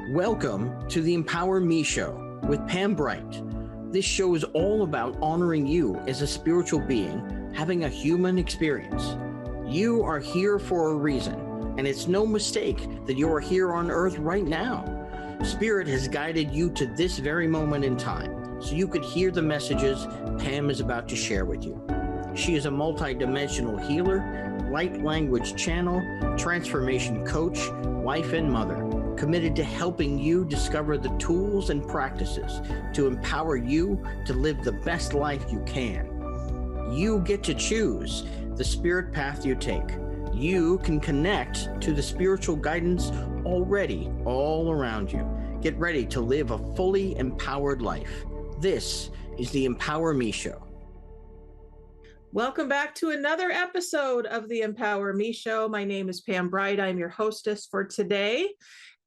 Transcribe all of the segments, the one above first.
Welcome to the Empower Me Show with Pam Bright. This show is all about honoring you as a spiritual being, having a human experience. You are here for a reason, and it's no mistake that you are here on earth right now. Spirit has guided you to this very moment in time, so you could hear the messages Pam is about to share with you. She is a multidimensional healer, light language channel, transformation coach, wife and mother, committed to helping you discover the tools and practices to empower you to live the best life you can. You get to choose the spirit path you take. You can connect to the spiritual guidance already all around you. Get ready to live a fully empowered life. This is the Empower Me Show. Welcome back to another episode of the Empower Me Show. My name is Pam Bright. I'm your hostess for today.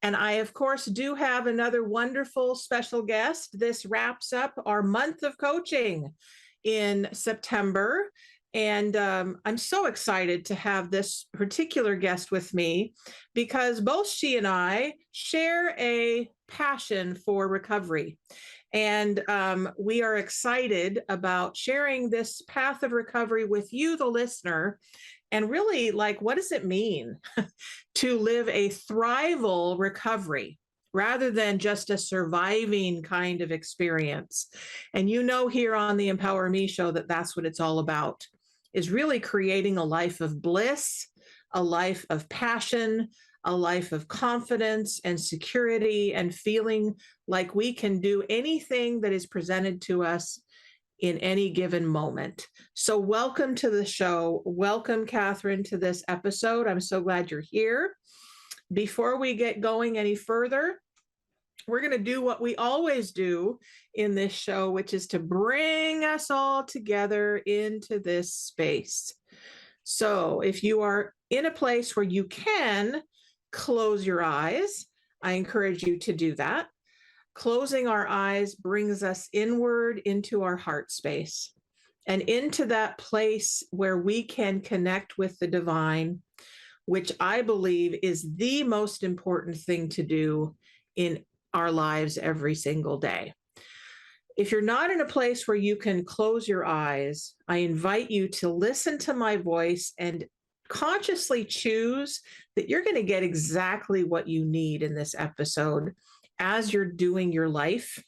And I, of course, do have another wonderful special guest. This wraps up our month of coaching in September. And I'm so excited to have this particular guest with me because both she and I share a passion for recovery. And we are excited about sharing this path of recovery with you, the listener. And really, what does it mean to live a thrival recovery rather than just a surviving kind of experience? And you know, here on the Empower Me Show, that's what it's all about, is really creating a life of bliss, a life of passion, a life of confidence and security, and feeling like we can do anything that is presented to us in any given moment. So welcome to the show. Welcome, Kathryn, to this episode. I'm so glad you're here. Before we get going any further, we're going to do what we always do in this show, which is to bring us all together into this space. So if you are in a place where you can close your eyes, I encourage you to do that. Closing our eyes brings us inward into our heart space and into that place where we can connect with the divine, which I believe is the most important thing to do in our lives every single day. If you're not in a place where you can close your eyes, I invite you to listen to my voice and consciously choose that you're going to get exactly what you need in this episode as you're doing your life.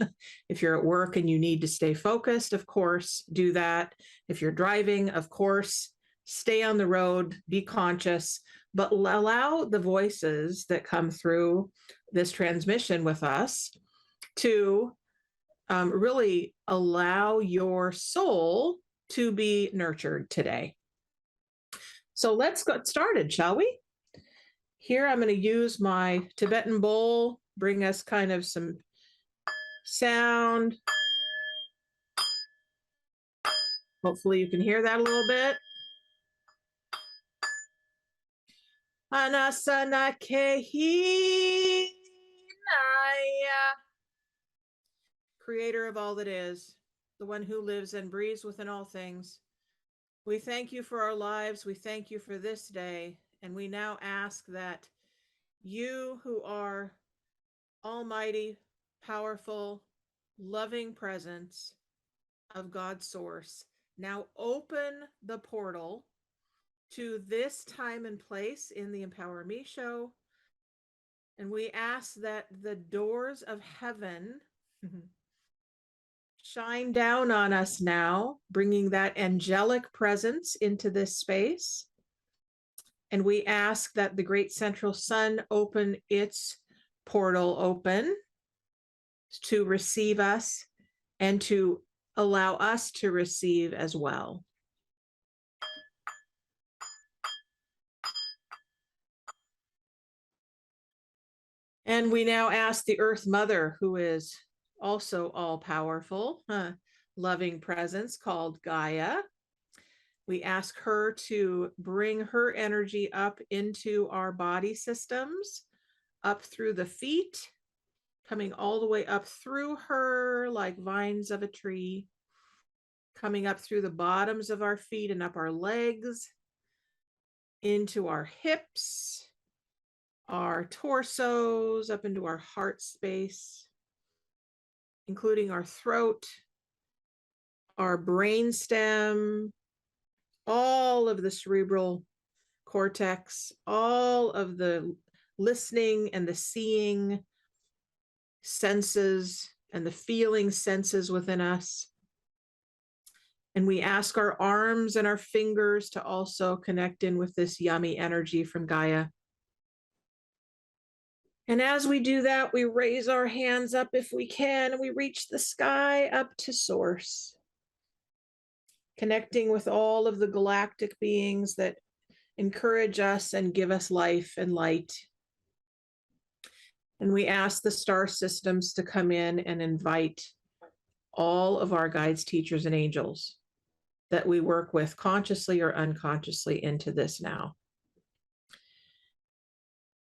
If you're at work and you need to stay focused, of course, do that. If you're driving, of course, stay on the road, be conscious, but allow the voices that come through this transmission with us to really allow your soul to be nurtured today. So let's get started, shall we? Here, I'm going to use my Tibetan bowl, bring us kind of some sound. Hopefully you can hear that a little bit. Anasana Kehi Naya. Creator of all that is, the one who lives and breathes within all things. We thank you for our lives. We thank you for this day. And we now ask that you, who are almighty, powerful, loving presence of God's source, now open the portal to this time and place in the Empower Me Show. And we ask that the doors of heaven shine down on us now, bringing that angelic presence into this space. And we ask that the great central sun open its portal open to receive us and to allow us to receive as well. And we now ask the Earth Mother, who is also all-powerful, loving presence called Gaia. We ask her to bring her energy up into our body systems, up through the feet, coming all the way up through her like vines of a tree, coming up through the bottoms of our feet and up our legs, into our hips, our torsos, up into our heart space, including our throat, our brain stem, all of the cerebral cortex, all of the listening and the seeing senses and the feeling senses within us. And we ask our arms and our fingers to also connect in with this yummy energy from Gaia. And as we do that, we raise our hands up if we can, and we reach the sky up to source, connecting with all of the galactic beings that encourage us and give us life and light. And we ask the star systems to come in and invite all of our guides, teachers, and angels that we work with consciously or unconsciously into this now.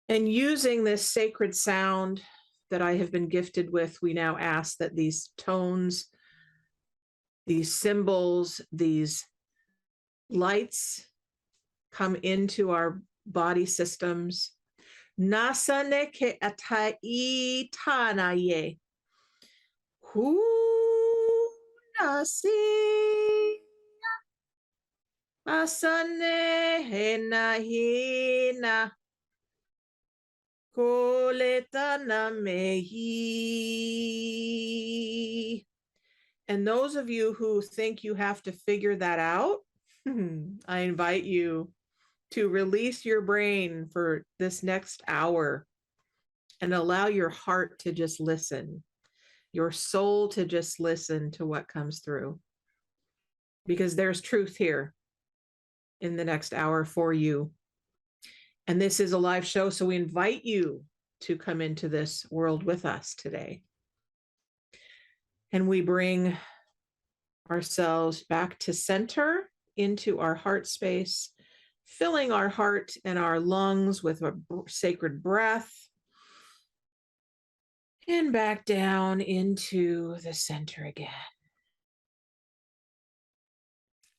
And using this sacred sound that I have been gifted with, we now ask that these tones, these symbols, these lights come into our body systems. Nasane ke atai tanaye. Hu nasi. Asane hena hina. And those of you who think you have to figure that out, I invite you to release your brain for this next hour and allow your heart to just listen, your soul to just listen to what comes through. Because there's truth here in the next hour for you. And this is a live show, so we invite you to come into this world with us today. And we bring ourselves back to center, into our heart space, filling our heart and our lungs with a sacred breath, and back down into the center again.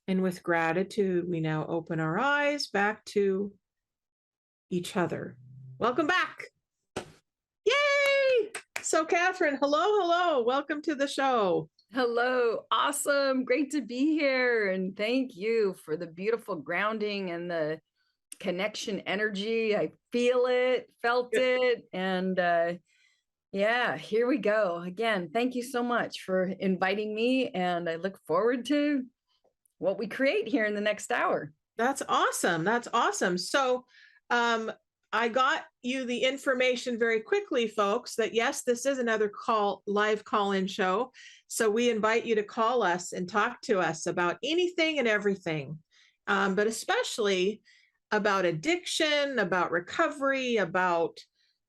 And with gratitude, we now open our eyes back to each other. Welcome back. Yay! So Kathryn, hello. Welcome to the show. Hello. Awesome. Great to be here. And thank you for the beautiful grounding and the connection energy. I feel it, felt it. And yeah, here we go. Again, thank you so much for inviting me. And I look forward to what we create here in the next hour. That's awesome. So I got you the information very quickly, folks, that yes, this is another live call-in show. So we invite you to call us and talk to us about anything and everything, but especially about addiction, about recovery, about,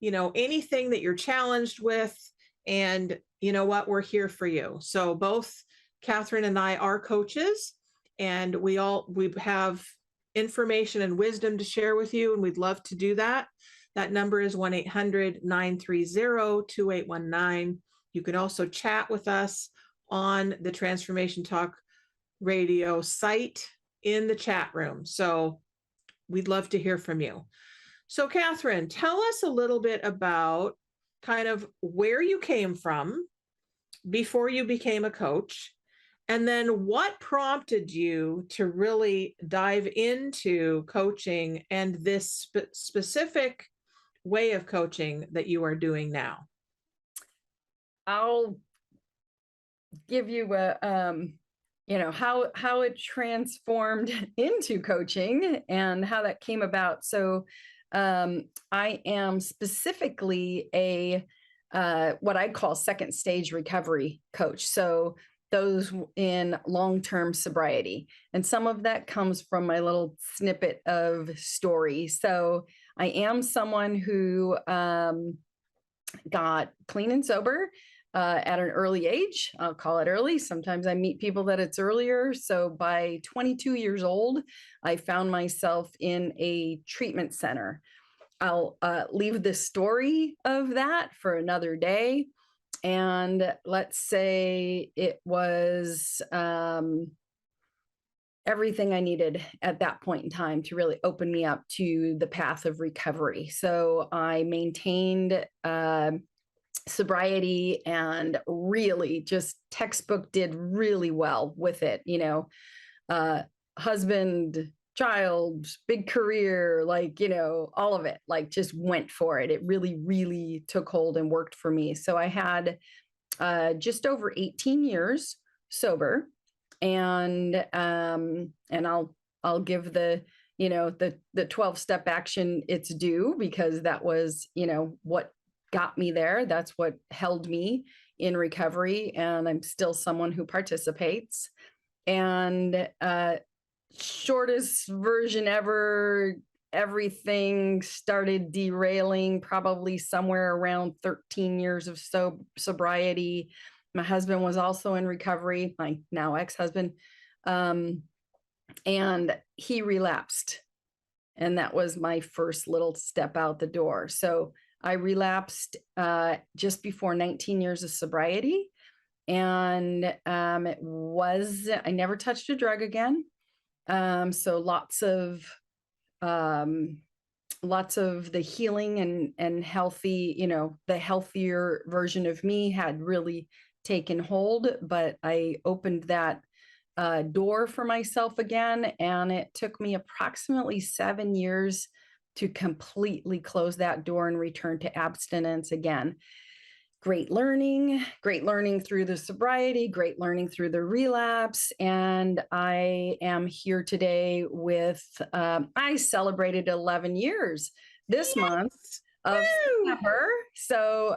anything that you're challenged with. And you know what? We're here for you. So both Kathryn and I are coaches, and we have information and wisdom to share with you, and we'd love to do that. That number is 1-800-930-2819. You can also chat with us on the Transformation Talk Radio site in the chat room. So we'd love to hear from you. So Kathryn, tell us a little bit about kind of where you came from before you became a coach. And then what prompted you to really dive into coaching and this specific way of coaching that you are doing now? I'll give you a, how it transformed into coaching and how that came about. So I am specifically a what I call second stage recovery coach. So those in long-term sobriety. And some of that comes from my little snippet of story. So I am someone who got clean and sober at an early age. I'll call it early. Sometimes I meet people that it's earlier. So by 22 years old, I found myself in a treatment center. I'll leave the story of that for another day. And let's say it was everything I needed at that point in time to really open me up to the path of recovery. So I maintained sobriety and really just textbook did really well with it, husband, child, big career, all of it, just went for it. It really, really took hold and worked for me. So I had just over 18 years sober, and I'll give the 12-step action its due, because that was, what got me there. That's what held me in recovery. And I'm still someone who participates. And shortest version ever, everything started derailing probably somewhere around 13 years of sobriety. My husband was also in recovery, my now ex-husband, and he relapsed. And that was my first little step out the door. So I relapsed just before 19 years of sobriety. And I never touched a drug again. So lots of the healing and healthy, the healthier version of me had really taken hold, but I opened that door for myself again. And it took me approximately 7 years to completely close that door and return to abstinence again. Great learning through the sobriety, great learning through the relapse. And I am here today with, I celebrated 11 years this month of September. So,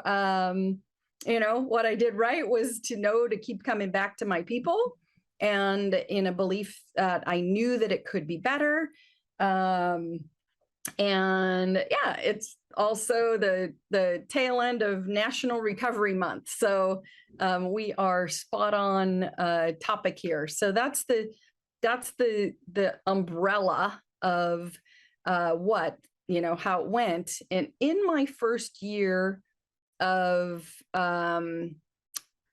what I did right was to keep coming back to my people, and in a belief that I knew that it could be better. And yeah, it's also the tail end of National Recovery Month. So we are spot on topic here. So that's the umbrella of how it went. And in my first year of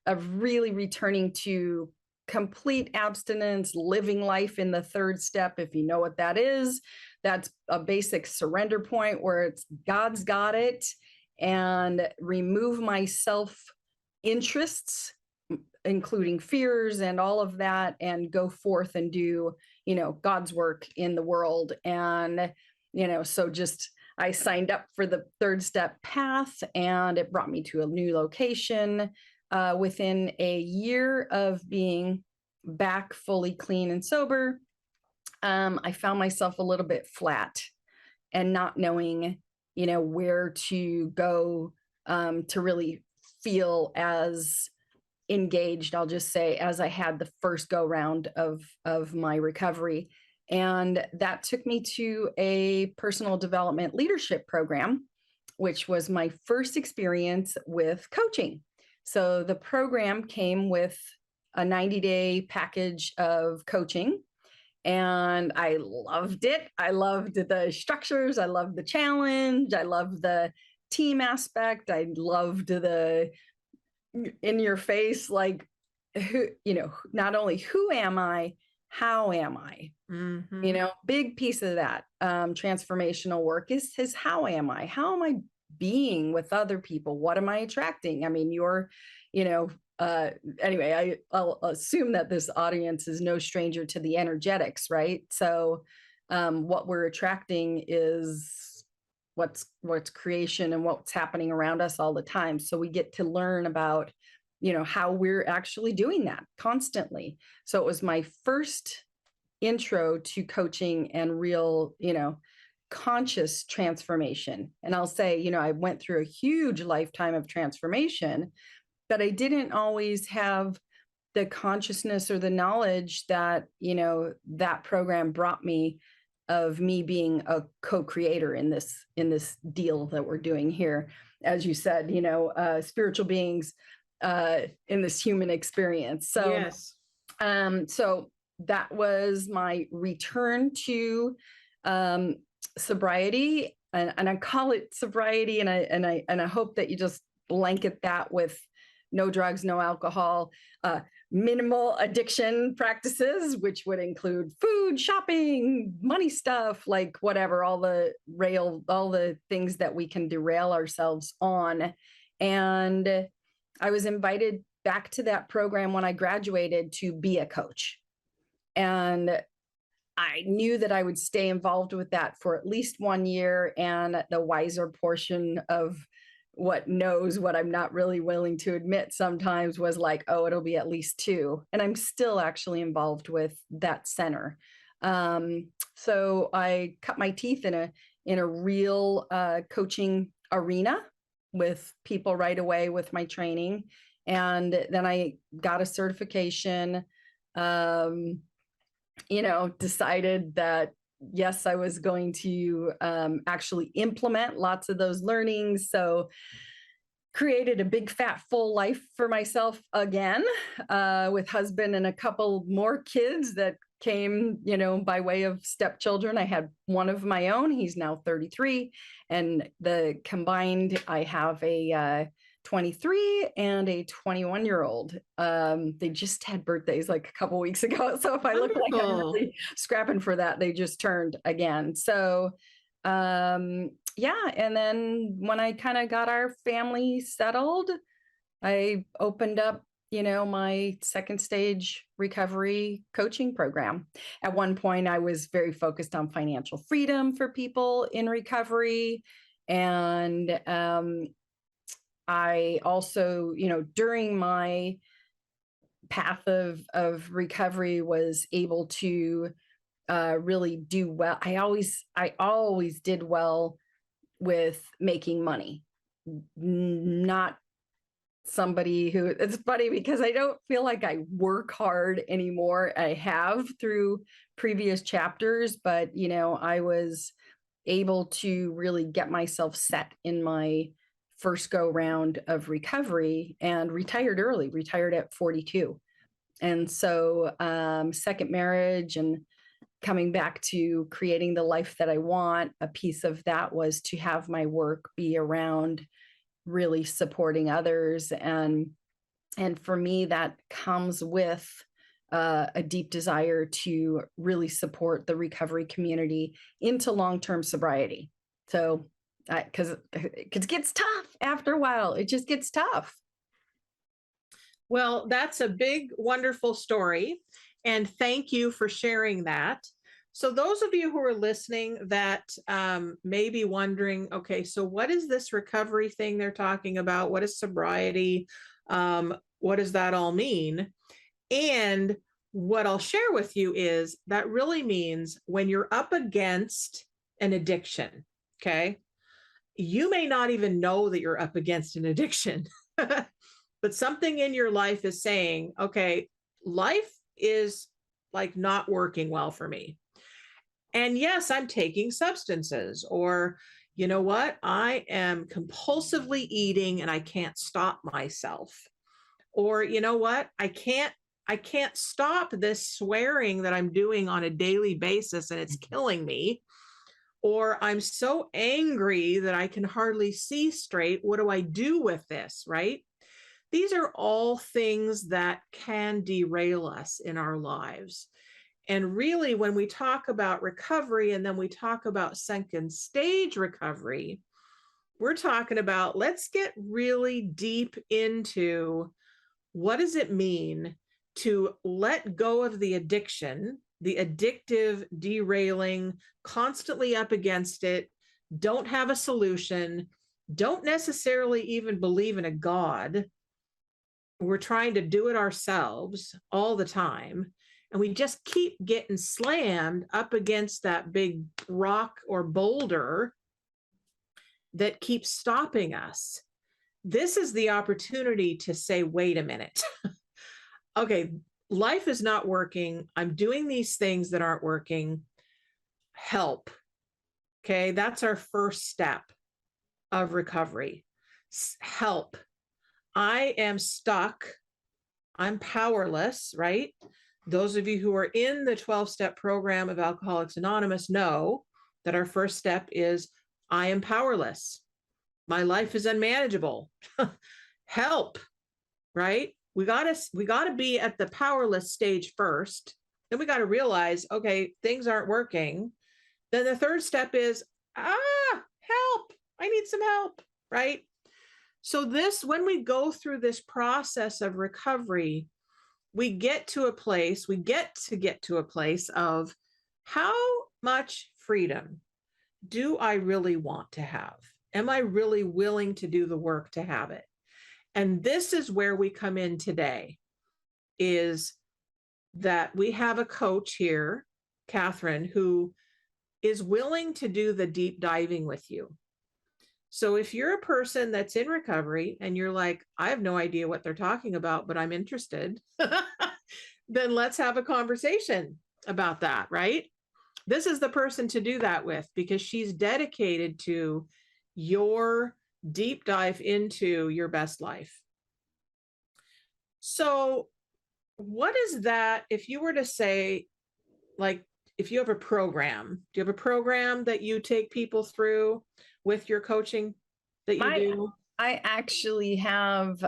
really returning to complete abstinence, living life in the third step, if you know what that is, that's a basic surrender point where it's God's got it, and remove my self-interests, including fears and all of that, and go forth and do, God's work in the world. And, so just, I signed up for the third step path, and it brought me to a new location. Within a year of being back fully clean and sober, I found myself a little bit flat and not knowing, where to go to really feel as engaged, I'll just say, as I had the first go round of my recovery. And that took me to a personal development leadership program, which was my first experience with coaching. So the program came with a 90-day package of coaching, and I loved it. I loved the structures. I loved the challenge. I loved the team aspect. I loved the in your face, not only who am I, how am I? Mm-hmm. Big piece of that transformational work is how am I? How am I being with other people? What am I attracting? I mean, anyway, I'll assume that this audience is no stranger to the energetics, right? So what we're attracting is what's creation and what's happening around us all the time. So we get to learn about, how we're actually doing that constantly. So it was my first intro to coaching and real, conscious transformation. And I'll say, I went through a huge lifetime of transformation, but I didn't always have the consciousness or the knowledge that, that program brought me, of me being a co-creator in this deal that we're doing here. As you said, spiritual beings in this human experience. So, yes. So that was my return to sobriety. and I call it sobriety, and I hope that you just blanket that with no drugs, no alcohol, minimal addiction practices, which would include food, shopping, money stuff, like whatever, all the things that we can derail ourselves on. And I was invited back to that program when I graduated to be a coach. And I knew that I would stay involved with that for at least 1 year. And the wiser portion of what knows what I'm not really willing to admit sometimes was like, oh, it'll be at least 2. And I'm still actually involved with that center. So I cut my teeth in a real coaching arena with people right away with my training. And then I got a certification, decided that, yes, I was going to actually implement lots of those learnings. So created a big, fat, full life for myself again, with husband and a couple more kids that came, by way of stepchildren. I had one of my own. He's now 33. And the combined, I have a 23 and a 21-year-old. They just had birthdays like a couple weeks ago. So if I look like I'm really scrapping for that, they just turned again. So and then when I kind of got our family settled, I opened up, my second stage recovery coaching program. At one point, I was very focused on financial freedom for people in recovery. And I also, during my path of recovery, was able to really do well. I always did well with making money. Not somebody who, it's funny because I don't feel like I work hard anymore. I have through previous chapters, but I was able to really get myself set in my first go round of recovery and retired early, retired at 42. And so second marriage and coming back to creating the life that I want, a piece of that was to have my work be around really supporting others. And for me, that comes with a deep desire to really support the recovery community into long-term sobriety. So, because it gets tough after a while, it just gets tough. Well, that's a big, wonderful story. And thank you for sharing that. So those of you who are listening that may be wondering, okay, so what is this recovery thing they're talking about? What is sobriety? What does that all mean? And what I'll share with you is that really means when you're up against an addiction, okay, you may not even know that you're up against an addiction, but something in your life is saying, okay, life is like not working well for me. And yes, I'm taking substances, or you know what? I am compulsively eating and I can't stop myself. Or you know what? I can't stop this swearing that I'm doing on a daily basis and it's killing me. Or I'm so angry that I can hardly see straight. What do I do with this, right? These are all things that can derail us in our lives. And really, when we talk about recovery and then we talk about second stage recovery, we're talking about, let's get really deep into what does it mean to let go of the addiction, the addictive, derailing, constantly up against it, don't have a solution, don't necessarily even believe in a God. We're trying to do it ourselves all the time. And we just keep getting slammed up against that big rock or boulder that keeps stopping us. This is the opportunity to say, wait a minute. Okay, life is not working. I'm doing these things that aren't working. Help. Okay, that's our first step of recovery. Help. I am stuck. I'm powerless, right? Those of you who are in the 12-step program of Alcoholics Anonymous know that our first step is I am powerless. My life is unmanageable. Help, right? We gotta be at the powerless stage first. Then we got to realize, okay, things aren't working. Then the third step is, help. I need some help, right? So when we go through this process of recovery, we get to a place of how much freedom do I really want to have? Am I really willing to do the work to have it? And this is where we come in today, is that we have a coach here, Kathryn, who is willing to do the deep diving with you. So if you're a person that's in recovery and you're like, I have no idea what they're talking about, but I'm interested, then let's have a conversation about that, right? This is the person to do that with, because she's dedicated to your deep dive into your best life. So what is that, if you were to say, like, if you have a program, do you have a program that you take people through with your coaching that you do? I actually have,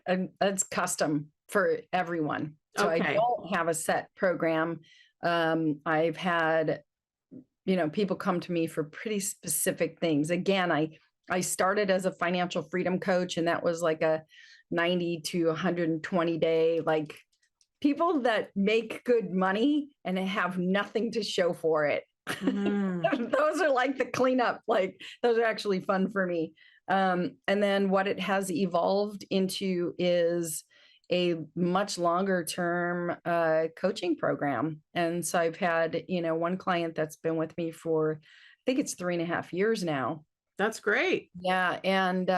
it's custom for everyone. So I don't have a set program. I've had, people come to me for pretty specific things. Again, I started as a financial freedom coach, and that was like a 90 to 120 day, like, people that make good money and have nothing to show for it. Those are like the cleanup, like those are actually fun for me. And then what it has evolved into is a much longer term coaching program. And so I've had, one client that's been with me for, I think it's 3.5 years now. That's great. Yeah. And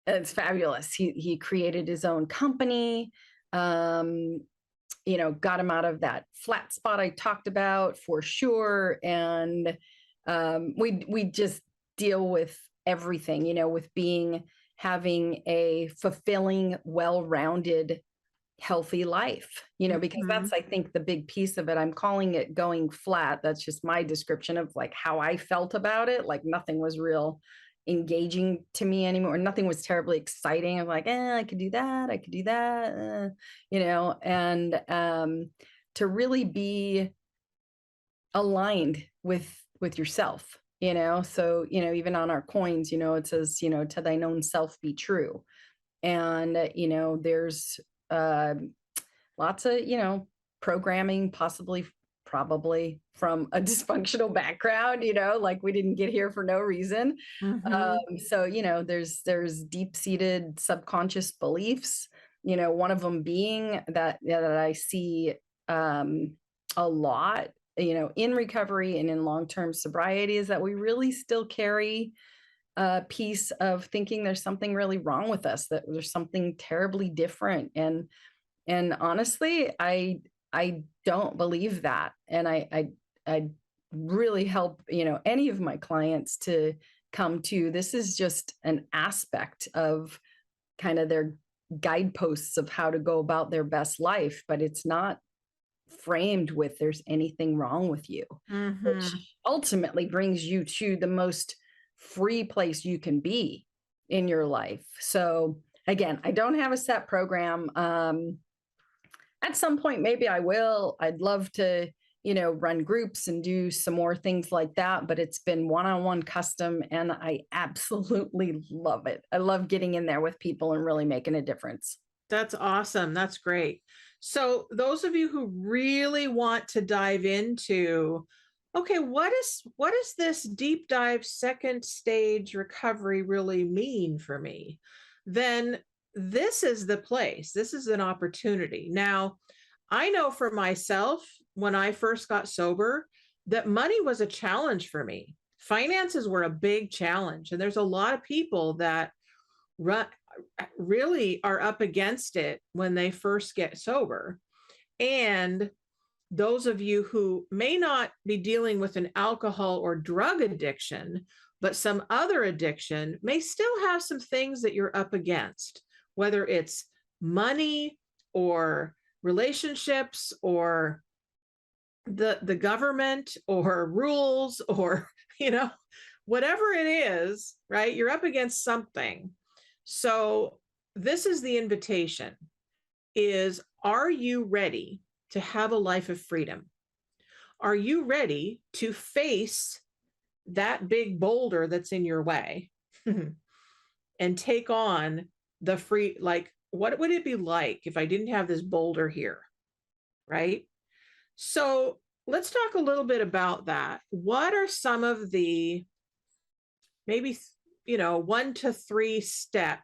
it's fabulous. He created his own company. Got him out of that flat spot I talked about for sure. And we just deal with everything, with having a fulfilling, well-rounded, healthy life, because that's, I think, the big piece of it. I'm calling it going flat. That's just my description of like how I felt about it. Like nothing was real engaging to me anymore. Nothing was terribly exciting. I'm like, I could do that. I could do that, and to really be aligned with yourself, so, even on our coins, it says, to thine own self be true. And, there's lots of, programming, probably from a dysfunctional background, like we didn't get here for no reason. So, there's deep-seated subconscious beliefs, one of them being that I see a lot, in recovery and in long-term sobriety, is that we really still carry a piece of thinking there's something really wrong with us, that there's something terribly different. And honestly, I don't believe that. And I really help, any of my clients to come to, this is just an aspect of kind of their guideposts of how to go about their best life, but it's not framed with there's anything wrong with you, which ultimately brings you to the most free place you can be in your life. So again, I don't have a set program. At some point, maybe I will. I'd love to, run groups and do some more things like that, but it's been one-on-one custom, and I absolutely love it. I love getting in there with people and really making a difference. That's awesome. That's great. So those of you who really want to dive into, okay, what is this deep dive second stage recovery really mean for me? Then this is the place. This is an opportunity. Now, I know for myself, when I first got sober, that money was a challenge for me. Finances were a big challenge. And there's a lot of people that really are up against it when they first get sober. And those of you who may not be dealing with an alcohol or drug addiction, but some other addiction, may still have some things that you're up against, whether it's money or relationships or the government or rules or, whatever it is, right? You're up against something. So this is the invitation is, are you ready to have a life of freedom? Are you ready to face that big boulder that's in your way and take on the free, like, what would it be like if I didn't have this boulder here? Right? So let's talk a little bit about that. What are some of the maybe, 1 to 3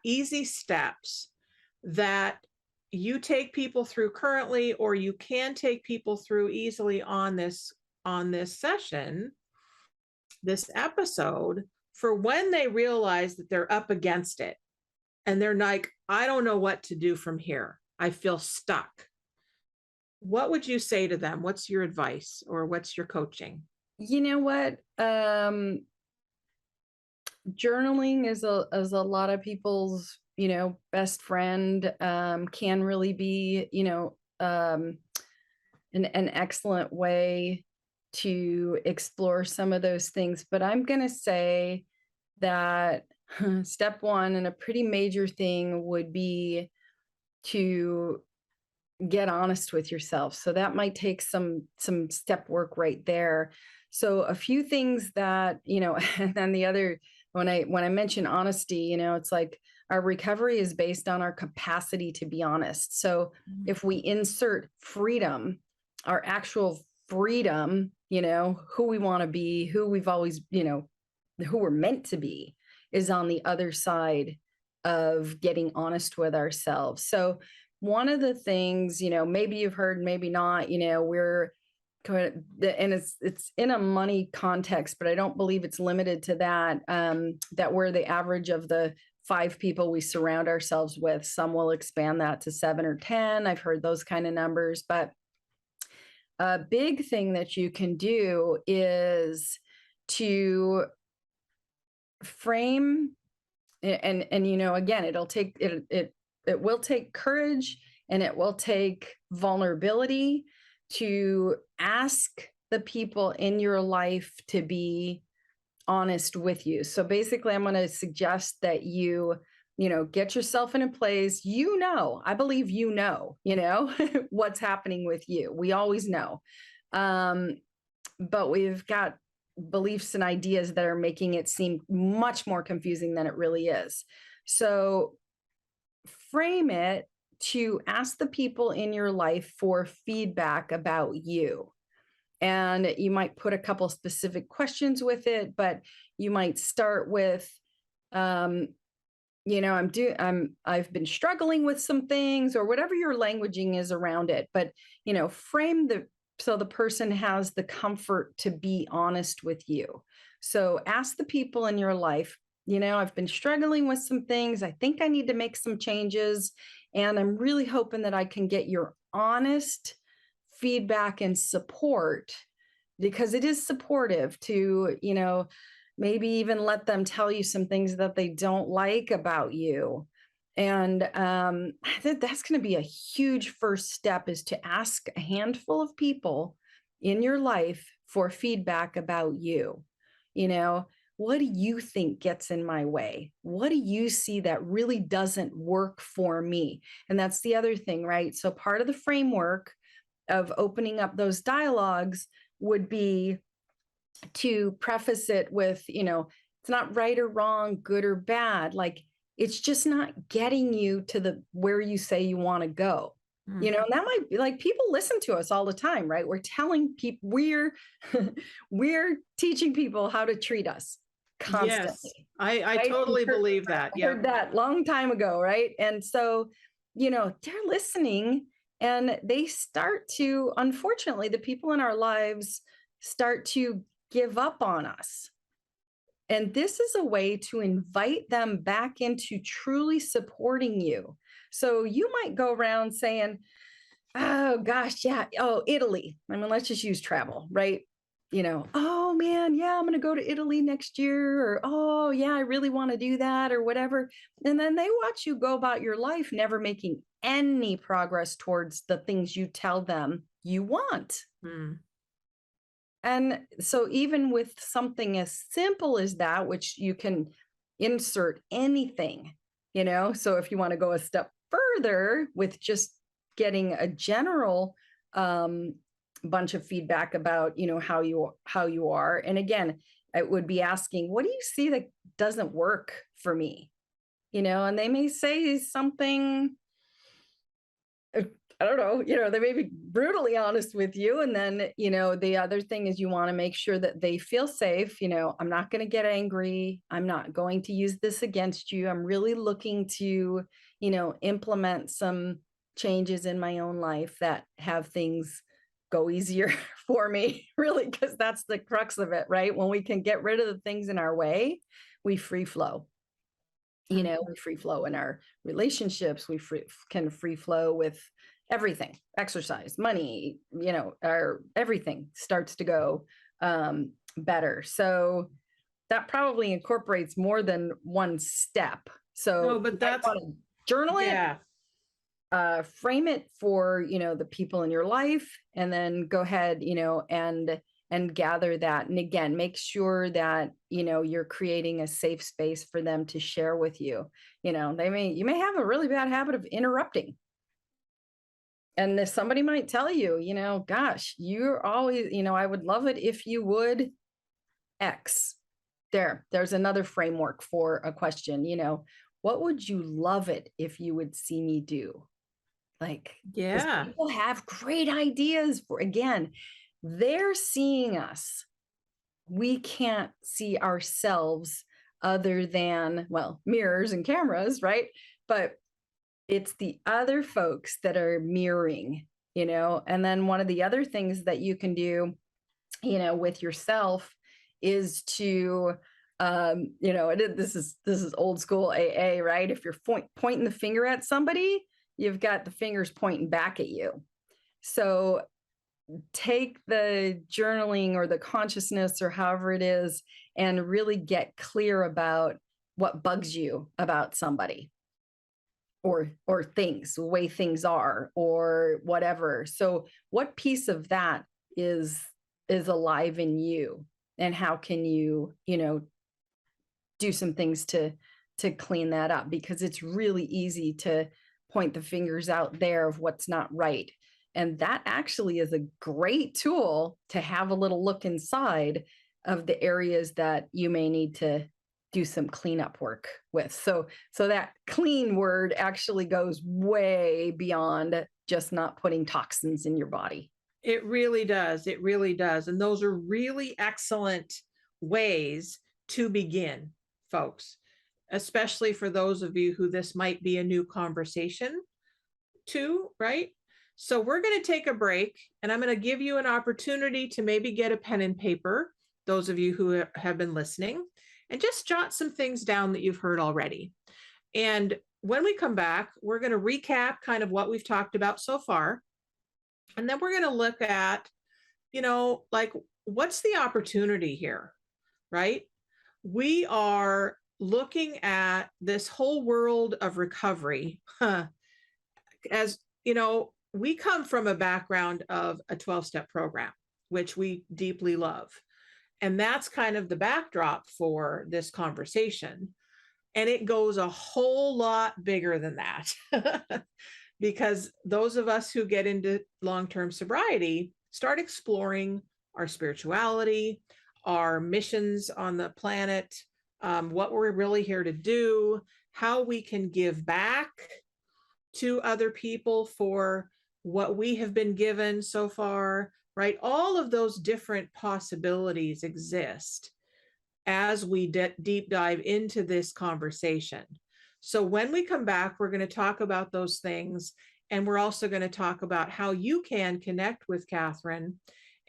easy steps that you take people through currently, or you can take people through easily on this session, this episode, for when they realize that they're up against it and they're like, I don't know what to do from here. I feel stuck. What would you say to them? What's your advice, or what's your coaching? You know what? Journaling is a lot of people's, best friend, can really be, an excellent way to explore some of those things. But I'm going to say that step one, and a pretty major thing, would be to get honest with yourself. So that might take some step work right there. So a few things that, and then the other, when I mention honesty, it's like our recovery is based on our capacity to be honest. So if we insert freedom, our actual freedom, who we want to be, who we've always, who we're meant to be, is on the other side of getting honest with ourselves. So one of the things, maybe you've heard, maybe not, we're kind of, and it's in a money context, but I don't believe it's limited to that, that we're the average of the 5 people we surround ourselves with. Some will expand that to 7 or 10. I've heard those kind of numbers, but a big thing that you can do is to frame, and again, it'll take it will take courage, and it will take vulnerability to ask the people in your life to be honest with you. So basically, I'm going to suggest that you get yourself in a place, I believe, what's happening with you. We always know. But we've got beliefs and ideas that are making it seem much more confusing than it really is. So frame it to ask the people in your life for feedback about you. And you might put a couple specific questions with it, but you might start with, I've been struggling with some things, or whatever your languaging is around it. But, frame so the person has the comfort to be honest with you. So ask the people in your life, I've been struggling with some things. I think I need to make some changes. And I'm really hoping that I can get your honest feedback and support, because it is supportive to, maybe even let them tell you some things that they don't like about you. And that's going to be a huge first step, is to ask a handful of people in your life for feedback about you. What do you think gets in my way? What do you see that really doesn't work for me? And that's the other thing, right? So part of the framework of opening up those dialogues would be to preface it with, it's not right or wrong, good or bad. Like, it's just not getting you to where you say you want to go. And that might be like, people listen to us all the time, right? We're telling people, we're teaching people how to treat us constantly. Yes, I right? totally believe that. I heard that long time ago, right? And so, they're listening, and they start to, unfortunately, the people in our lives start to give up on us. And this is a way to invite them back into truly supporting you. So you might go around saying, oh gosh, yeah, oh, Italy. I mean, let's just use travel, right? Oh man, yeah, I'm going to go to Italy next year, or, oh yeah, I really want to do that, or whatever. And then they watch you go about your life, never making any progress towards the things you tell them you want. And so even with something as simple as that, which you can insert anything, so if you want to go a step further with just getting a general bunch of feedback about, how you are. And again, it would be asking, what do you see that doesn't work for me? And they may say something, I don't know, they may be brutally honest with you. And then, the other thing is you want to make sure that they feel safe. I'm not going to get angry. I'm not going to use this against you. I'm really looking to, implement some changes in my own life that have things go easier for me, really, because that's the crux of it, right? When we can get rid of the things in our way, we free flow. We free flow in our relationships. We can free flow with everything, exercise, money, our everything starts to go better. So that probably incorporates more than one step. So No, but that's journal it, yeah. Frame it for, the people in your life, and then go ahead, and gather that. And again, make sure that, you're creating a safe space for them to share with you. You may have a really bad habit of interrupting. And if somebody might tell you, gosh, you're always, I would love it if you would X. There's another framework for a question, what would you love it if you would see me do? Like, Yeah. people have great ideas for, again, they're seeing us. We can't see ourselves other than, well, mirrors and cameras, right? But it's the other folks that are mirroring, and then one of the other things that you can do, with yourself is to, this is old school AA, right? If you're pointing the finger at somebody, you've got the fingers pointing back at you. So take the journaling or the consciousness or however it is, and really get clear about what bugs you about somebody or things, the way things are, or whatever. So what piece of that is alive in you, and how can you, do some things to clean that up? Because it's really easy to point the fingers out there of what's not right. And that actually is a great tool to have a little look inside of the areas that you may need to do some cleanup work with. So that clean word actually goes way beyond just not putting toxins in your body. It really does. It really does. And those are really excellent ways to begin, folks, especially for those of you who this might be a new conversation to, right? So we're going to take a break, and I'm going to give you an opportunity to maybe get a pen and paper, those of you who have been listening, and just jot some things down that you've heard already. And when we come back, we're going to recap kind of what we've talked about so far. And then we're going to look at, like, what's the opportunity here, right? We are looking at this whole world of recovery. As we come from a background of a 12-step program, which we deeply love. And that's kind of the backdrop for this conversation. And it goes a whole lot bigger than that. Because those of us who get into long-term sobriety start exploring our spirituality, our missions on the planet, what we're really here to do, how we can give back to other people for what we have been given so far, right? All of those different possibilities exist as we deep dive into this conversation. So when we come back, we're going to talk about those things. And we're also going to talk about how you can connect with Kathryn.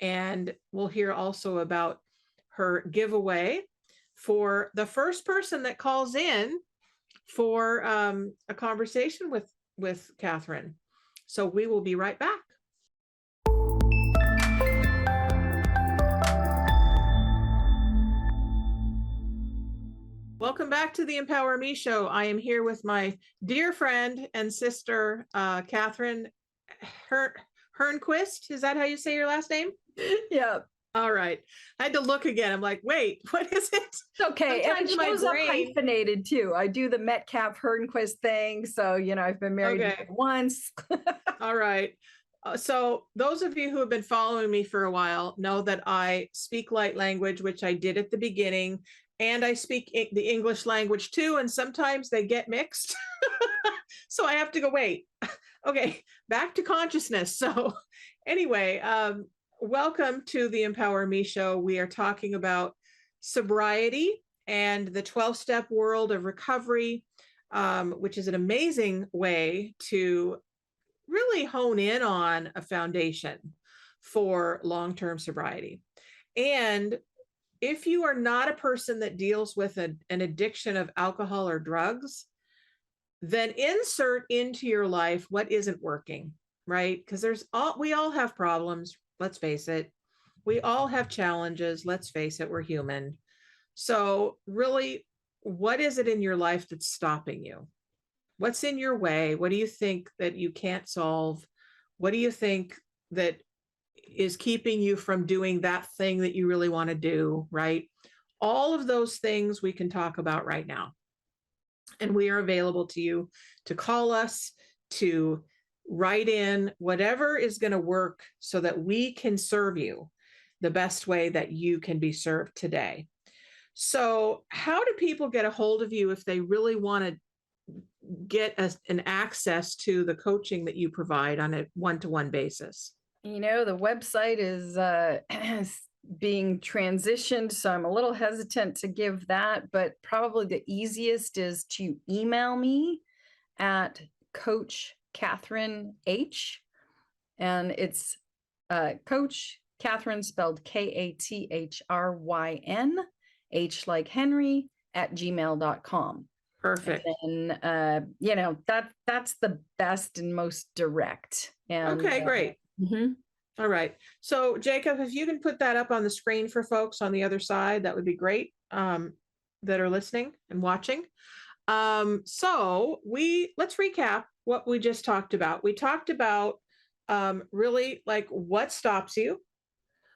And we'll hear also about her giveaway for the first person that calls in for a conversation with Kathryn. So we will be right back. Welcome back to the Empower Me Show. I am here with my dear friend and sister, Kathryn Hernquist. Is that how you say your last name? Yeah. All right. I had to look again. I'm like, wait, what is it? It's okay. And it Sometimes my shows up brain. hyphenated too. I do the Metcalf Hernquist thing. So, I've been married Okay. once. All right. So those of you who have been following me for a while know that I speak light language, which I did at the beginning, and I speak the English language too, and sometimes they get mixed. So I have to go, wait, okay, back to consciousness. So anyway, welcome to the Empower Me show. We are talking about sobriety and the 12-step world of recovery, which is an amazing way to really hone in on a foundation for long-term sobriety. And if you are not a person that deals with an addiction of alcohol or drugs, then insert into your life what isn't working, right? Because we all have problems, let's face it. We all have challenges, let's face it, we're human. So really, what is it in your life that's stopping you? What's in your way? What do you think that you can't solve? What do you think that is keeping you from doing that thing that you really want to do, right? All of those things we can talk about right now. And we are available to you to call us, to write in, whatever is going to work so that we can serve you the best way that you can be served today. So how do people get a hold of you if they really want to get an access to the coaching that you provide on a one-to-one basis? The website is being transitioned, so I'm a little hesitant to give that, but probably the easiest is to email me at Coach Kathryn H, and it's Coach Kathryn spelled Kathryn, H like Henry, @gmail.com. Perfect. And that's the best and most direct. And okay, great. All right. So Jacob, if you can put that up on the screen for folks on the other side, that would be great, that are listening and watching. So let's recap what we just talked about. We talked about really like what stops you,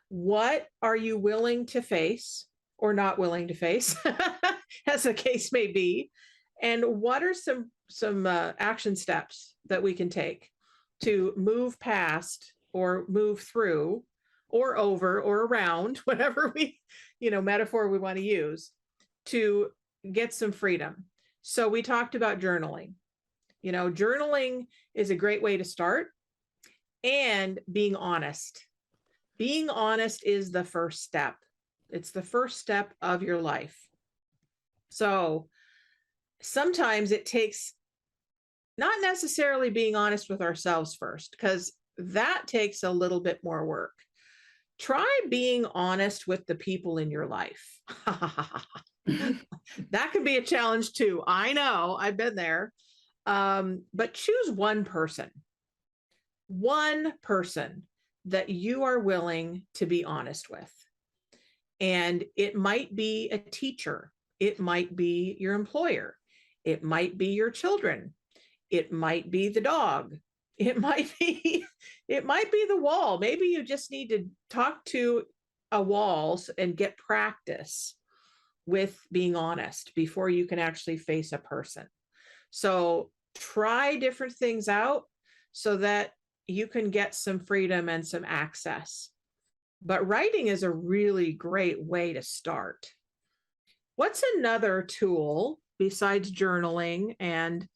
what are you willing to face or not willing to face, as the case may be, and what are some action steps that we can take to move past or move through or over or around, whatever metaphor we want to use, to get some freedom. So we talked about journaling. Journaling is a great way to start, and being honest. Being honest is the first step. It's the first step of your life. So sometimes it takes not necessarily being honest with ourselves first, because that takes a little bit more work. Try being honest with the people in your life. That could be a challenge too. I know, I've been there. But choose one person that you are willing to be honest with. And it might be a teacher. It might be your employer. It might be your children. It might be the dog. It might be the wall. Maybe you just need to talk to a walls and get practice with being honest before you can actually face a person. So try different things out so that you can get some freedom and some access. But writing is a really great way to start. What's another tool besides journaling and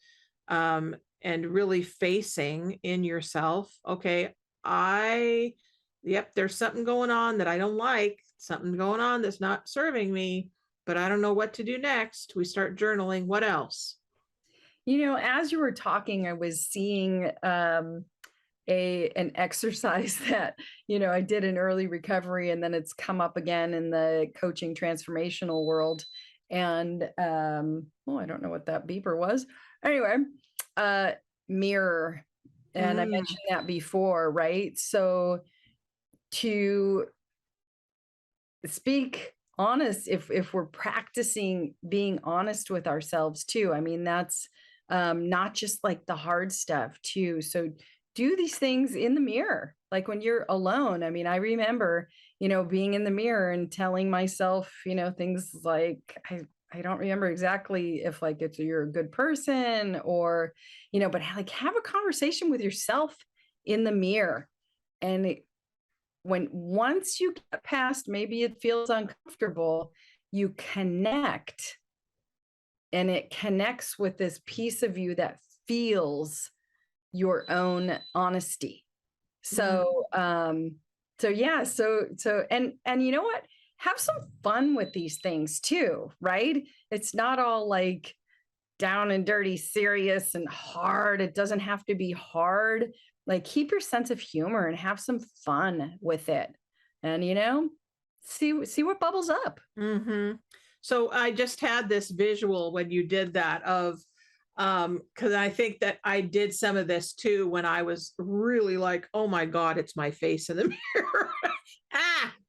really facing in yourself? Okay, there's something going on that I don't like, something going on that's not serving me, but I don't know what to do next. We start journaling. What else? As you were talking, I was seeing an exercise that, I did in early recovery, and then it's come up again in the coaching transformational world. And, I don't know what that beeper was. Anyway, mirror. And I mentioned that before, right? So to speak honest, if we're practicing being honest with ourselves too, I mean, that's not just like the hard stuff too. So do these things in the mirror, like when you're alone. I mean, I remember, being in the mirror and telling myself, things like, I don't remember exactly if like it's you're a good person or, but like have a conversation with yourself in the mirror. And once you get past, maybe it feels uncomfortable, you connect, and it connects with this piece of you that feels your own honesty. So, and you know what? Have some fun with these things too, right? It's not all like down and dirty, serious and hard. It doesn't have to be hard. Like keep your sense of humor and have some fun with it. And, see what bubbles up. Mm-hmm. So I just had this visual when you did that of, because I think that I did some of this too when I was really like, oh my God, it's my face in the mirror.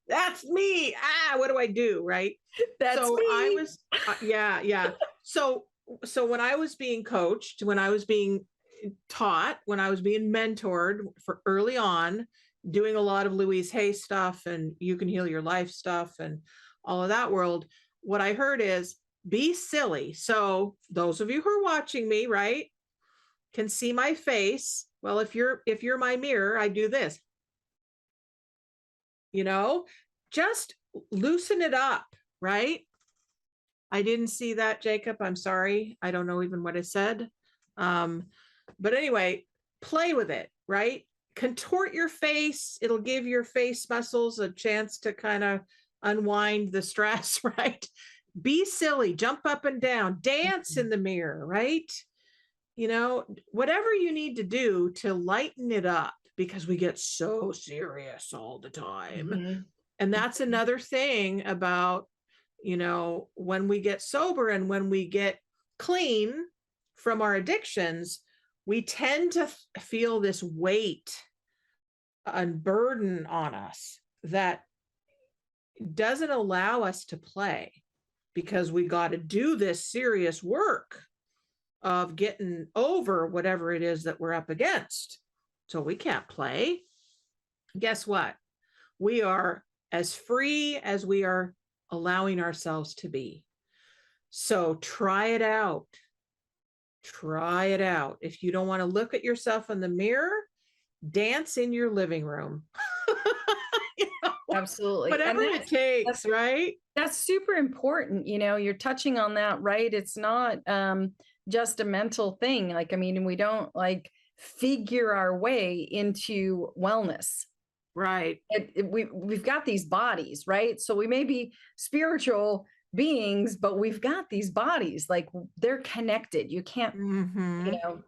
That's me. What do I do? Right. That's so me. I was, yeah. So when I was being coached, when I was being taught, when I was being mentored for early on, doing a lot of Louise Hay stuff and You Can Heal Your Life stuff and all of that world, what I heard is be silly. So those of you who are watching me, right, can see my face. Well, if you're my mirror, I do this. Just loosen it up, right? I didn't see that, Jacob. I'm sorry. I don't know even what I said. But anyway, play with it, right? Contort your face. It'll give your face muscles a chance to kind of unwind the stress, right? Be silly, jump up and down, dance in the mirror, right? Whatever you need to do to lighten it up, because we get so serious all the time. Mm-hmm. And that's another thing about, when we get sober and when we get clean from our addictions, we tend to feel this weight and burden on us that doesn't allow us to play, because we got to do this serious work of getting over whatever it is that we're up against. So we can't play. Guess what? We are as free as we are allowing ourselves to be. So try it out. Try it out. If you don't want to look at yourself in the mirror, dance in your living room. Absolutely. Whatever it takes, right? That's super important. You're touching on that, right? It's not just a mental thing. Like, I mean, we don't like figure our way into wellness. Right. We've got these bodies, right? So we may be spiritual beings, but we've got these bodies, like they're connected. You can't,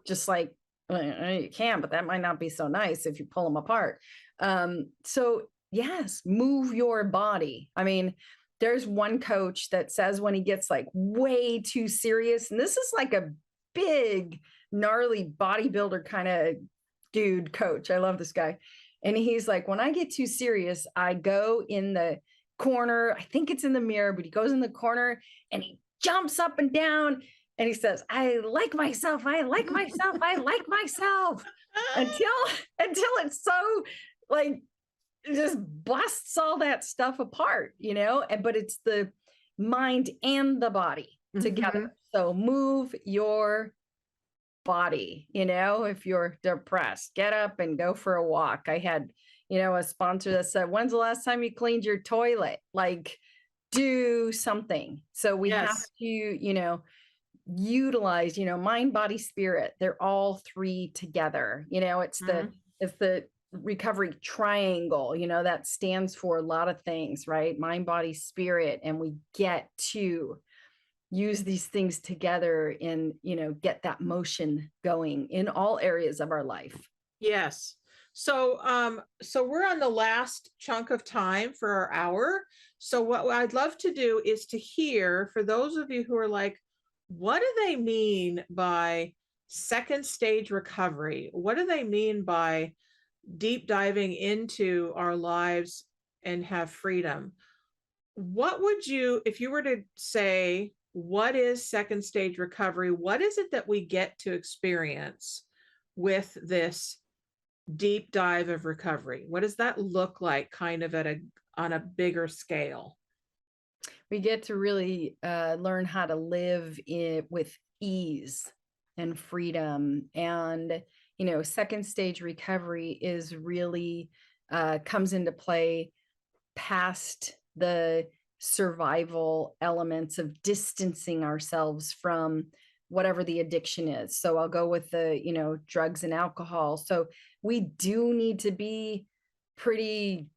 just like, you can, but that might not be so nice if you pull them apart. So yes, move your body. I mean, there's one coach that says when he gets like way too serious, and this is like a big, gnarly bodybuilder kind of dude coach. I love this guy. And he's like, when I get too serious, I go in the corner. I think it's in the mirror, but he goes in the corner and he jumps up and down and he says, I like myself. I like myself. I like myself until it's so like, it just busts all that stuff apart, but it's the mind and the body together. So move your body, if you're depressed, get up and go for a walk. I had, a sponsor that said, when's the last time you cleaned your toilet? Like do something. So we have to, utilize, mind, body, spirit. They're all three together. It's the recovery triangle, that stands for a lot of things, right? Mind, body, spirit. And we get to use these things together and, get that motion going in all areas of our life. Yes. So we're on the last chunk of time for our hour. So what I'd love to do is to hear, for those of you who are like, what do they mean by second stage recovery? What do they mean by deep diving into our lives and have freedom? What would you, if you were to say, what is second stage recovery? What is it that we get to experience with this deep dive of recovery? What does that look like kind of on a bigger scale? We get to really learn how to live with ease and freedom. And, second stage recovery is really comes into play past the survival elements of distancing ourselves from whatever the addiction is. So I'll go with the, drugs and alcohol. So we do need to be pretty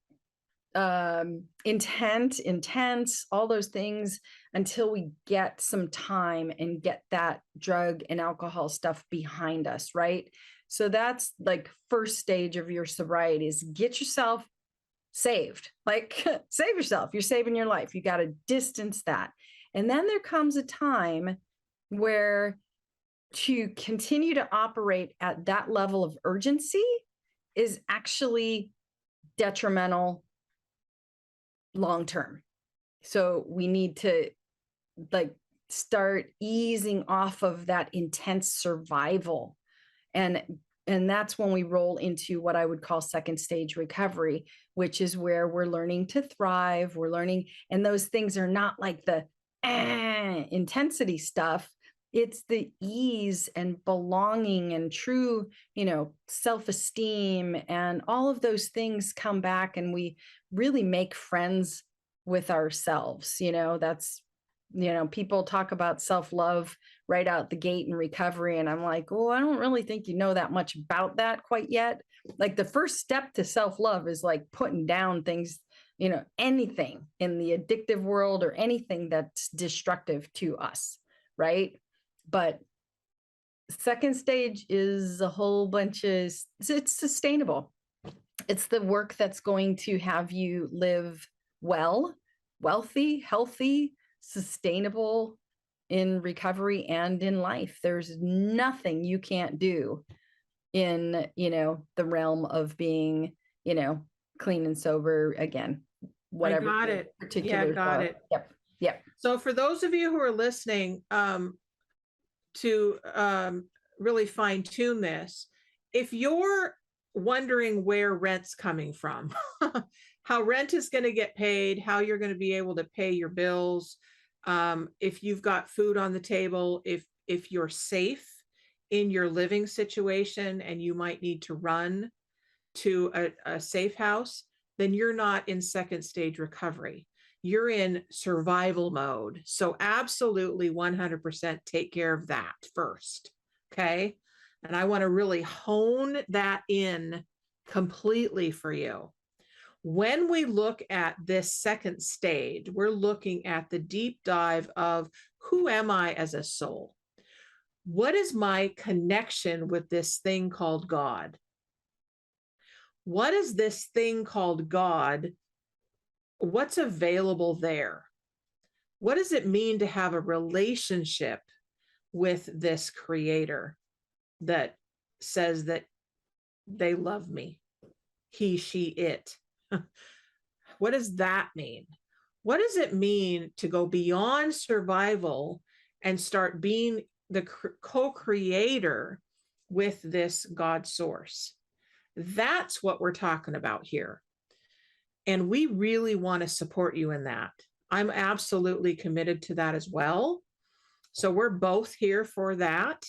intense, all those things until we get some time and get that drug and alcohol stuff behind us, right? So that's like first stage of your sobriety is get yourself saved, like save yourself. You're saving your life. You got to distance that. And then there comes a time where to continue to operate at that level of urgency is actually detrimental long-term. So we need to like start easing off of that intense survival. And that's when we roll into what I would call second stage recovery, which is where we're learning to thrive. We're learning, and those things are not like the intensity stuff. It's the ease and belonging and true, self-esteem, and all of those things come back, and we really make friends with ourselves. That's, people talk about self-love right out the gate in recovery. And I'm like, oh, I don't really think you know that much about that quite yet. Like the first step to self-love is like putting down things, anything in the addictive world or anything that's destructive to us, right? But second stage is a whole bunch of, it's sustainable. It's the work that's going to have you live well, wealthy, healthy, sustainable in recovery and in life. There's nothing you can't do in, the realm of being, clean and sober again, whatever. I got it. Particular. Got it. Yep. So for those of you who are listening, to really fine tune this, if you're wondering where rent's coming from, how rent is going to get paid, how you're going to be able to pay your bills, if you've got food on the table, if you're safe in your living situation and you might need to run to a safe house, then you're not in second stage recovery. You're in survival mode. So absolutely 100% take care of that first. Okay. And I want to really hone that in completely for you. When we look at this second stage, we're looking at the deep dive of who am I as a soul? What is my connection with this thing called God? What is this thing called God? What's available there? What does it mean to have a relationship with this creator that says that they love me? He, she, it. What does that mean? What does it mean to go beyond survival and start being the co-creator with this God source? That's what we're talking about here. And we really want to support you in that. I'm absolutely committed to that as well. So we're both here for that.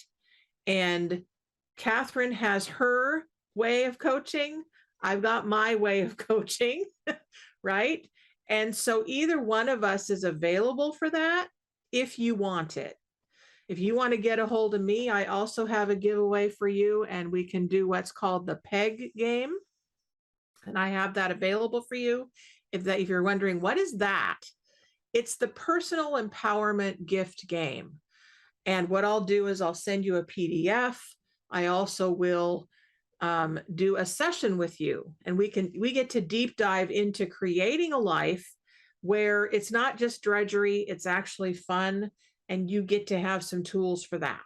And Kathryn has her way of coaching. I've got my way of coaching, right? And so either one of us is available for that if you want it. If you want to get a hold of me, I also have a giveaway for you, and we can do what's called the PEG game. And I have that available for you. If you're wondering, what is that? It's the personal empowerment gift game. And what I'll do is I'll send you a PDF. I also will do a session with you, and we get to deep dive into creating a life where it's not just drudgery, it's actually fun, and you get to have some tools for that.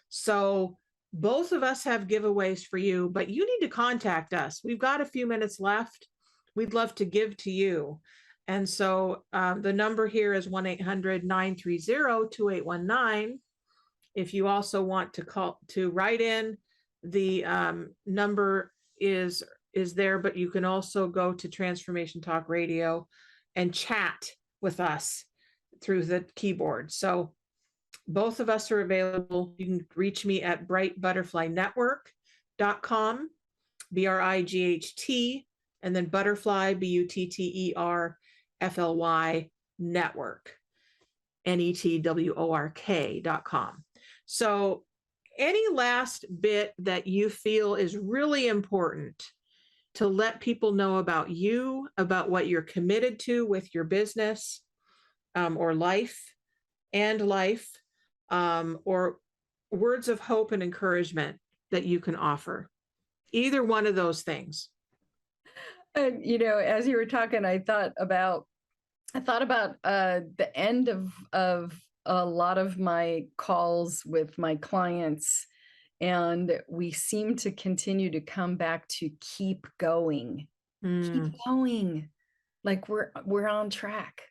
So both of us have giveaways for you, but you need to contact us. We've got a few minutes left. We'd love to give to you. And so the number here is 1-800-930-2819. If you also want to write in, the number is there, but you can also go to Transformation Talk Radio and chat with us through the keyboard. So both of us are available. You can reach me at brightbutterflynetwork.com, BRIGHT, and then butterfly, BUTTERFLY network, NETWORK.com. So any last bit that you feel is really important to let people know about you, about what you're committed to with your business, or life, or words of hope and encouragement that you can offer? Either one of those things. And, as you were talking, I thought about the end of a lot of my calls with my clients, and we seem to continue to come back to keep going. Keep going. Like we're on track.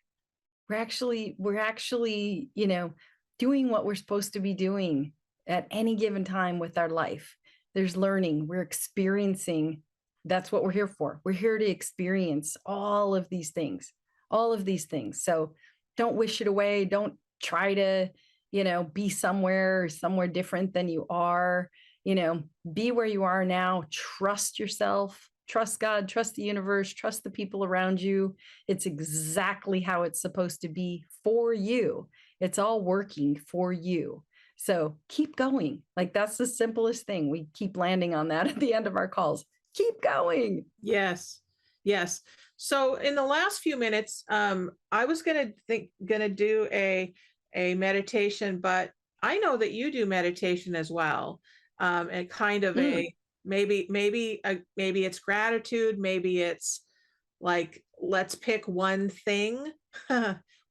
We're actually, doing what we're supposed to be doing at any given time with our life. There's learning, we're experiencing. That's what we're here for. We're here to experience all of these things. So don't wish it away. Don't try to, be somewhere different than you are. Be where you are now. Trust yourself, trust God, trust the universe, trust the people around you. It's exactly how it's supposed to be for you. It's all working for you. So keep going. Like, that's the simplest thing. We keep landing on that at the end of our calls. Keep going. Yes. So in the last few minutes, I was gonna do a meditation, but I know that you do meditation as well, and kind of a maybe it's gratitude, maybe it's like, let's pick one thing,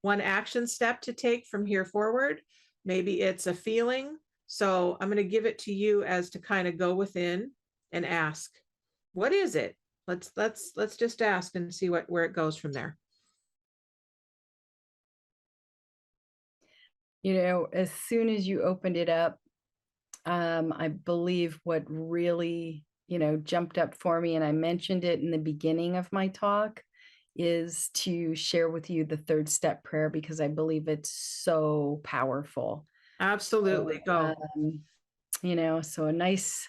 one action step to take from here forward. Maybe it's a feeling. So I'm going to give it to you as to kind of go within and ask, what is it? Let's just ask and see where it goes from there. As soon as you opened it up, I believe what really, jumped up for me, and I mentioned it in the beginning of my talk, is to share with you the third step prayer, because I believe it's so powerful. Absolutely. So, so a nice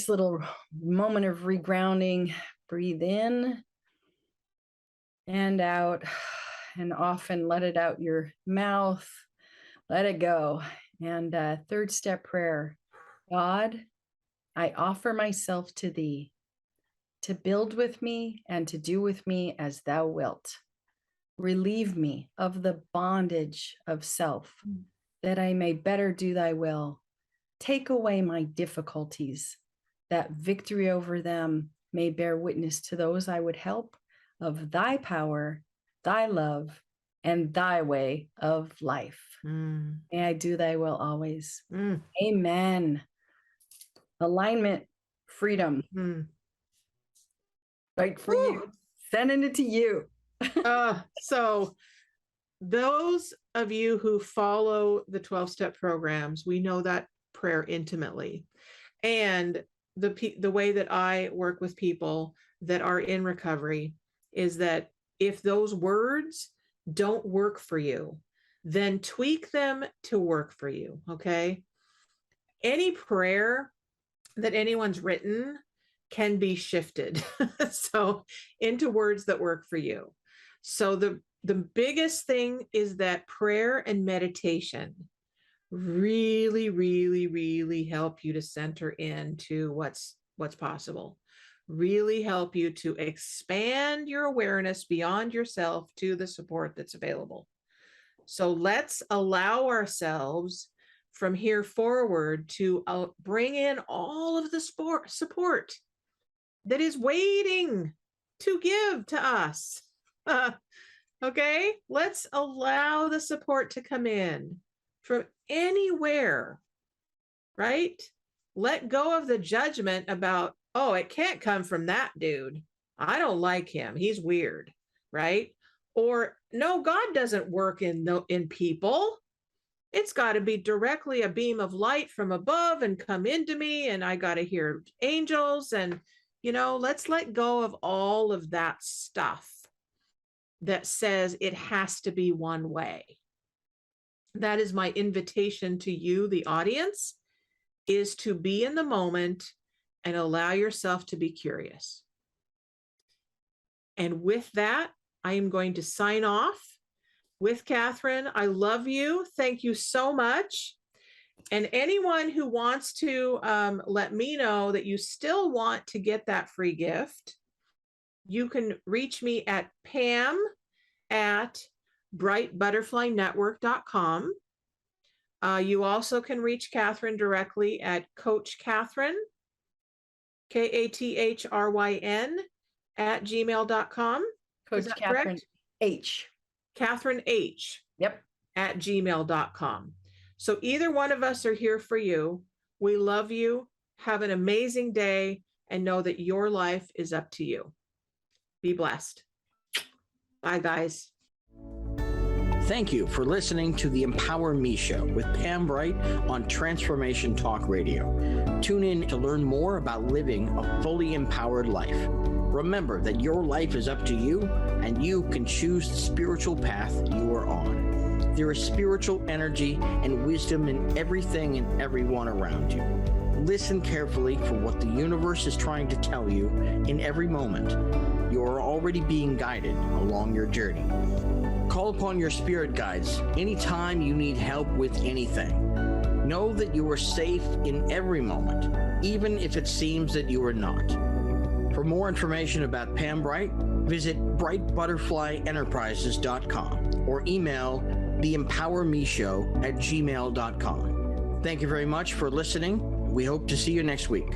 little moment of regrounding. Breathe in and out, and often let it out your mouth. Let it go. And third step prayer. God, I offer myself to thee, to build with me and to do with me as thou wilt. Relieve me of the bondage of self, that I may better do thy will. Take away my difficulties, that victory over them may bear witness to those I would help of thy power, thy love, and thy way of life. May I do thy will always. Amen. Alignment, freedom. Right for you. Sending it to you. So those of you who follow the 12-step programs, we know that prayer intimately. And the way that I work with people that are in recovery is that if those words don't work for you, then tweak them to work for you. Okay. Any prayer that anyone's written can be shifted so into words that work for you. So the biggest thing is that prayer and meditation really, really, really help you to center into what's possible. Really help you to expand your awareness beyond yourself to the support that's available. So let's allow ourselves from here forward to bring in all of the support that is waiting to give to us. Okay, let's allow the support to come in from anywhere, right? Let go of the judgment about, oh, it can't come from that dude. I don't like him. He's weird, right? Or no, God doesn't work in people. It's got to be directly a beam of light from above and come into me, and I got to hear angels. And, let's let go of all of that stuff that says it has to be one way. That is my invitation to you, the audience, is to be in the moment and allow yourself to be curious. And with that, I am going to sign off with Kathryn. I love you. Thank you so much. And anyone who wants to let me know that you still want to get that free gift, you can reach me at pam@brightbutterflynetwork.com. You also can reach Kathryn directly at Coach Kathryn, Kathryn, @gmail.com. Coach Kathryn H. Kathryn H. Yep. @gmail.com. So either one of us are here for you. We love you. Have an amazing day and know that your life is up to you. Be blessed. Bye, guys. Thank you for listening to the Empower Me Show with Pam Bright on Transformation Talk Radio. Tune in to learn more about living a fully empowered life. Remember that your life is up to you, and you can choose the spiritual path you are on. There is spiritual energy and wisdom in everything and everyone around you. Listen carefully for what the universe is trying to tell you in every moment. You are already being guided along your journey. Call upon your spirit guides anytime you need help with anything. Know that you are safe in every moment, even if it seems that you are not. For more information about Pam Bright, visit brightbutterflyenterprises.com or email theempowermeshow@gmail.com. Thank you very much for listening. We hope to see you next week.